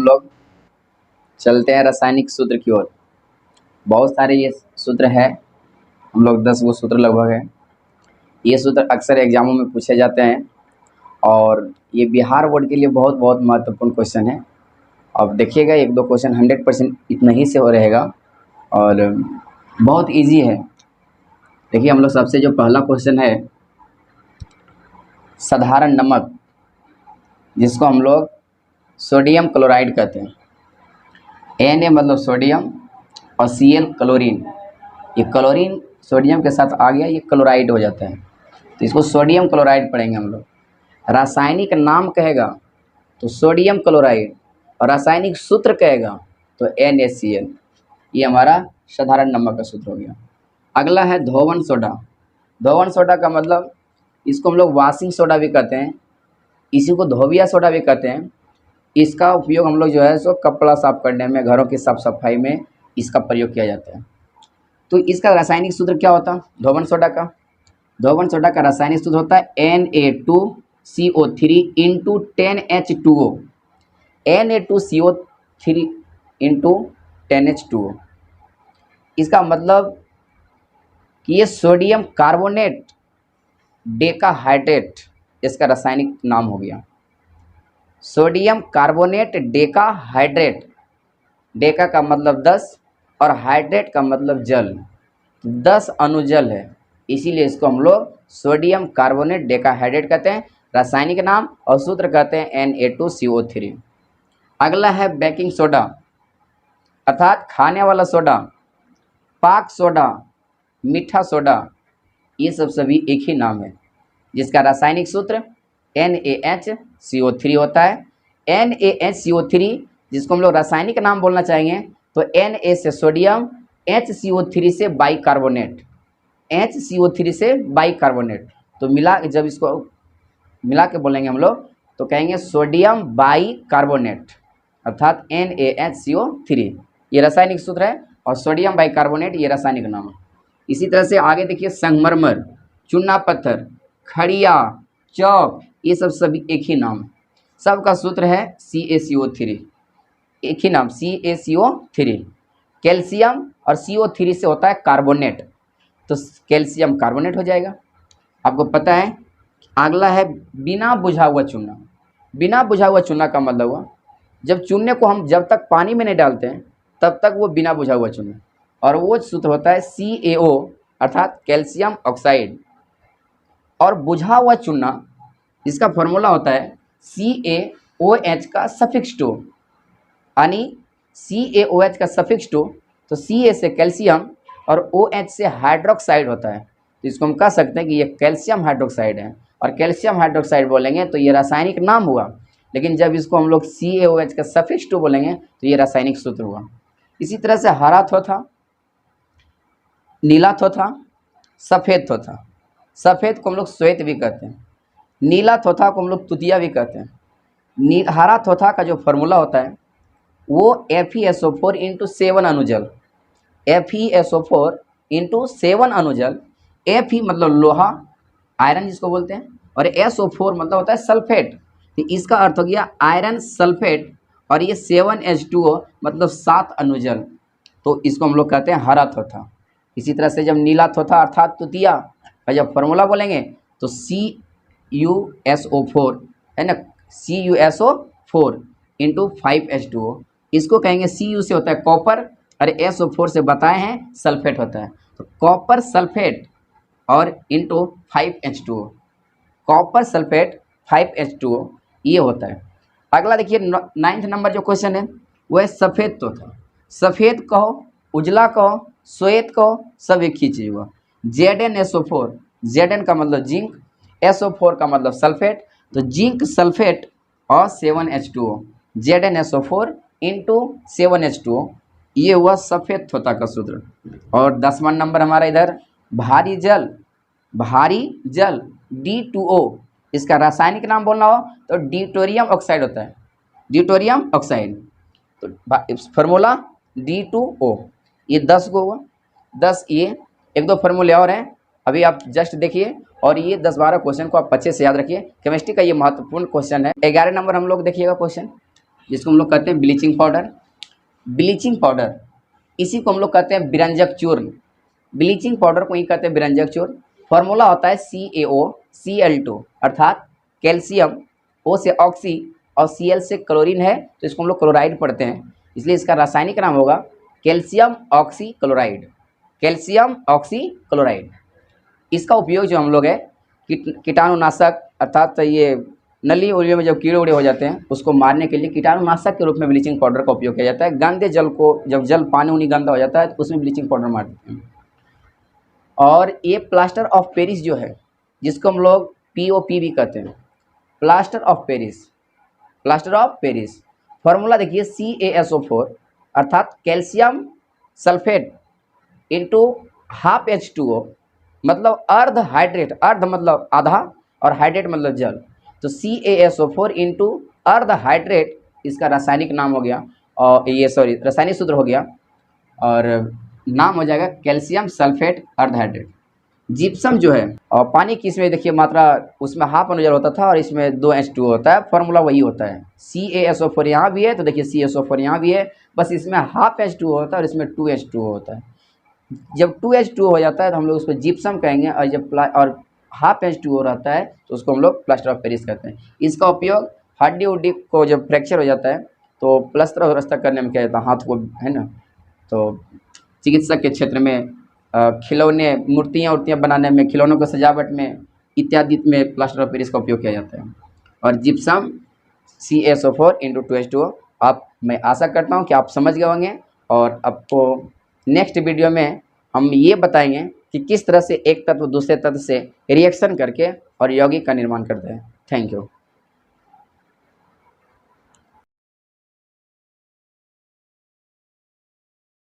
लोग चलते हैं रासायनिक सूत्र की ओर। बहुत सारे ये सूत्र है, हम लोग 10 वो सूत्र लगभग है। ये सूत्र अक्सर एग्जामों में पूछे जाते हैं और ये बिहार बोर्ड के लिए बहुत बहुत महत्वपूर्ण क्वेश्चन है। अब देखिएगा, एक दो क्वेश्चन 100% इतना ही से हो रहेगा और बहुत इजी है। देखिए, हम लोग सबसे जो पहला क्वेश्चन है, साधारण नमक, जिसको हम लोग सोडियम क्लोराइड कहते हैं। Na मतलब सोडियम और Cl क्लोरीन। ये क्लोरीन सोडियम के साथ आ गया, ये क्लोराइड हो जाता है, तो इसको सोडियम क्लोराइड पढ़ेंगे हम लोग। रासायनिक नाम कहेगा तो सोडियम क्लोराइड और रासायनिक सूत्र कहेगा तो NaCl। ये हमारा साधारण नमक का सूत्र हो गया। अगला है धोवन सोडा। धोवन सोडा का मतलब, इसको हम लोग वॉशिंग सोडा भी कहते हैं, इसी को धोबिया सोडा भी कहते हैं। इसका उपयोग हम लोग जो है सो कपड़ा साफ करने में, घरों की साफ सफाई में इसका प्रयोग किया जाता है। तो इसका रासायनिक सूत्र क्या होता है धोवन सोडा का? धोवन सोडा का रासायनिक सूत्र होता है Na2CO3 into 10H2O। Na2CO3 into 10H2O। इसका मतलब कि ये सोडियम कार्बोनेट डेकाहाइड्रेट इसका रासायनिक नाम हो गया। Sodium carbonate decahydrate. डेका का मतलब 10 और हाइड्रेट का मतलब जल, 10 अणुजल है, इसीलिए इसको हम लोग सोडियम कार्बोनेट डेकाहाइड्रेट कहते हैं। रासायनिक नाम और सूत्र कहते हैं Na2CO3। अगला है बेकिंग सोडा, अर्थात खाने वाला सोडा, पाक सोडा, मीठा सोडा, ये सब सभी एक ही नाम है, जिसका रासायनिक सूत्र NaHCO3 होता है। NaHCO3 जिसको हम लोग रासायनिक नाम बोलना चाहेंगे तो Na से सोडियम, HCO3 से बाइकार्बोनेट, HCO3 से बाइकार्बोनेट, तो जब इसको मिला के बोलेंगे हम लोग तो कहेंगे सोडियम बाइकार्बोनेट, अर्थात NaHCO3। ये रासायनिक सूत्र है और सोडियम बाइकार्बोनेट ये रासायनिक नाम है। इसी तरह से आगे देखिए, संगमरमर, चूना पत्थर, खड़िया, चौक, ये सब सभी एक ही नाम है। सबका सूत्र है CaCO3, एक ही नाम CaCO3। कैल्शियम और CO3 से होता है कार्बोनेट, तो कैल्शियम कार्बोनेट हो जाएगा। आपको पता है। अगला है बिना बुझा हुआ चूना। बिना बुझा हुआ चूना का मतलब हुआ, जब चूने को हम जब तक पानी में नहीं डालते हैं तब तक वो बिना बुझा हुआ चूना, और वो सूत्र होता है CaO, अर्थात कैल्शियम ऑक्साइड। और बुझा हुआ चूना, इसका फॉर्मूला होता है CaOH का सफिक्स 2, यानी CaOH का सफिक्स 2, तो Ca से कैल्शियम और OH से हाइड्रोक्साइड होता है, तो इसको हम कह सकते हैं कि ये कैल्शियम हाइड्रोक्साइड है। और कैल्शियम हाइड्रोक्साइड बोलेंगे तो ये रासायनिक नाम हुआ, लेकिन जब इसको हम लोग CaOH का सफिक्स 2 बोलेंगे तो ये रासायनिक सूत्र हुआ। इसी तरह से हरा थोथा, नीला थोथा, सफ़ेद थोथा। सफ़ेद को हम लोग श्वेत भी कहते हैं, नीला थोथा को हम लोग तुतिया भी कहते हैं। हरा थोथा का जो फॉर्मूला होता है वो FeSO4 into 7 अणुजल, FeSO4 into 7 अणुजल। Fe मतलब लोहा, आयरन जिसको बोलते हैं, और SO4 मतलब होता है सल्फेट, तो इसका अर्थ हो गया आयरन सल्फेट, और ये 7H2O मतलब 7 अणुजल, तो इसको हम लोग कहते हैं हरा थोथा। इसी तरह से जब नीला थोथा अर्थात तुतिया का जब फॉर्मूला बोलेंगे तो CuSO4 है ना, CuSO4 इंटू 5H2O, इसको कहेंगे Cu से होता है कॉपर और SO4 से बताए हैं सल्फेट होता है, तो कॉपर सल्फेट और into 5H2O, copper sulphate 5H2O ये होता है। अगला देखिए 9th नंबर जो क्वेश्चन है वो है सफ़ेद थोथा। सफ़ेद कहो, उजला कहो, श्वेत कहो, सब एक ही चीज़ हुआ। ZnSO4, Zn का मतलब जिंक, SO4 का मतलब सल्फेट, तो जिंक सल्फेट और 7H2O, ZnSO4 इंटू 7H2O, ये हुआ सफ़ेद थोथा का सूत्र। और 10वां नंबर हमारा इधर भारी जल। भारी जल D2O, इसका रासायनिक नाम बोलना हो तो ड्यूटेरियम ऑक्साइड होता है, ड्यूटेरियम ऑक्साइड, तो फार्मूला D2O। ये 10 को हुआ, 10। ये एक दो फार्मूले और हैं, अभी आप जस्ट देखिए, और ये 10-12 क्वेश्चन को आप अच्छे से याद रखिए। केमिस्ट्री का ये महत्वपूर्ण क्वेश्चन है। 11 नंबर हम लोग देखिएगा क्वेश्चन, जिसको हम लोग कहते हैं ब्लीचिंग पाउडर। ब्लीचिंग पाउडर इसी को हम लोग कहते हैं विरंजक चूर्ण। ब्लीचिंग पाउडर को ही कहते हैं विरंजक चूर्ण। फॉर्मूला होता है CaOCl2 अर्थात कैल्शियम, O से ऑक्सी और Cl से क्लोरीन है, तो इसको हम लोग क्लोराइड पढ़ते हैं, इसलिए इसका रासायनिक नाम होगा calcium oxy chloride. Calcium oxy chloride. इसका उपयोग जो हम लोग है कीटाणुनाशक अर्थात ये नली उलियों में जब कीड़े उड़े हो जाते हैं उसको मारने के लिए कीटाणुनाशक के रूप में ब्लीचिंग पाउडर का उपयोग किया जाता है। गंदे जल को जब जल पानी उनी गंदा हो जाता है तो उसमें ब्लीचिंग पाउडर मार देते हैं। और ये प्लास्टर ऑफ पेरिस जो है, जिसको हम लोग POP भी कहते हैं, plaster of Paris. Plaster of Paris formula देखिए CaSO4 अर्थात calcium sulphate into half H2O, मतलब अर्ध हाइड्रेट, अर्ध मतलब आधा और हाइड्रेट मतलब जल, तो CaSO4 इंटू अर्ध हाइड्रेट इसका रासायनिक नाम हो गया, और ये रासायनिक सूत्र हो गया और नाम हो जाएगा कैल्शियम सल्फेट अर्ध हाइड्रेट। जिप्सम जो है और पानी की इसमें देखिए मात्रा, उसमें हाफ अनुजल होता था और इसमें 2H2O होता है, फॉर्मूला वही होता है। CaSO4 यहाँ भी है तो देखिए CaSO4 यहाँ भी है, बस इसमें हाफ H2O होता है और इसमें 2H2O होता है। जब 2H2O हो जाता है तो हम लोग उसको जिप्सम कहेंगे, और जब और हाफ H2O रहता है तो उसको हम लोग प्लास्टर ऑफ पेरिस कहते हैं। इसका उपयोग हड्डी उड्डी को जब फ्रैक्चर हो जाता है तो प्लास्टर व्यवस्था करने में किया जाता है, हाथ को, है ना। तो चिकित्सक के क्षेत्र में खिलौने, मूर्तियाँ उर्तियाँ बनाने में, खिलौनों को सजावट में इत्यादि में प्लास्टर ऑफ पेरिस का उपयोग किया जाता है। और जिप्सम CaSO4 इंटू 2H2O। मैं आशा करता हूँ कि आप समझ गए होंगे, और आपको नेक्स्ट वीडियो में हम ये बताएंगे कि किस तरह से एक तत्व दूसरे तत्व से रिएक्शन करके और यौगिक का निर्माण करते हैं। Thank you.